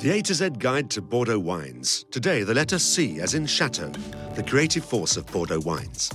The A to Z guide to Bordeaux wines. Today, the letter C as in châteaux, the creative force of Bordeaux wines.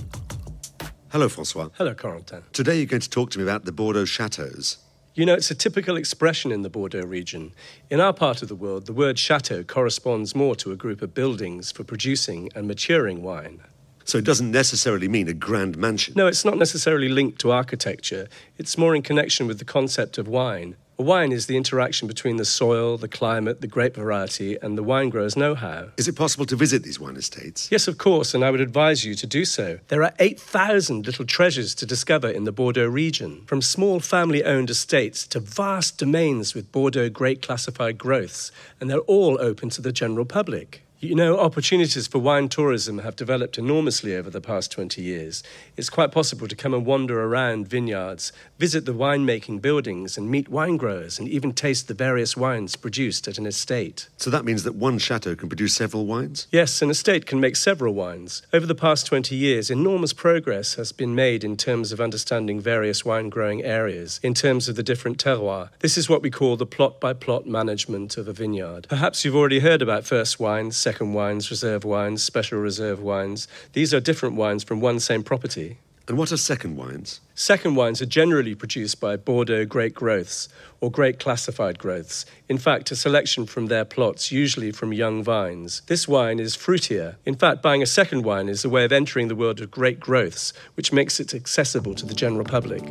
Hello, Francois. Hello, Corentin. Today you're going to talk to me about the Bordeaux châteaux. You know, it's a typical expression in the Bordeaux region. In our part of the world, the word chateau corresponds more to a group of buildings for producing and maturing wine. So it doesn't necessarily mean a grand mansion. No, it's not necessarily linked to architecture. It's more in connection with the concept of wine. A wine is the interaction between the soil, the climate, the grape variety, and the wine grower's know-how. Is it possible to visit these wine estates? Yes, of course, and I would advise you to do so. There are 8,000 little treasures to discover in the Bordeaux region, from small family-owned estates to vast domains with Bordeaux grape-classified growths, and they're all open to the general public. You know, opportunities for wine tourism have developed enormously over the past 20 years. It's quite possible to come and wander around vineyards, visit the winemaking buildings and meet wine growers and even taste the various wines produced at an estate. So that means that one chateau can produce several wines? Yes, an estate can make several wines. Over the past 20 years, enormous progress has been made in terms of understanding various wine growing areas, in terms of the different terroirs. This is what we call the plot-by-plot management of a vineyard. Perhaps you've already heard about first wines, second wines, reserve wines, special reserve wines. These are different wines from one same property. And what are second wines? Second wines are generally produced by Bordeaux grape growths or grape classified growths. In fact, a selection from their plots, usually from young vines. This wine is fruitier. In fact, buying a second wine is a way of entering the world of grape growths, which makes it accessible to the general public.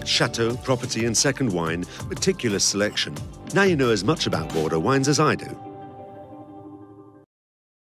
Chateau, property and second wine, meticulous selection. Now you know as much about Bordeaux wines as I do.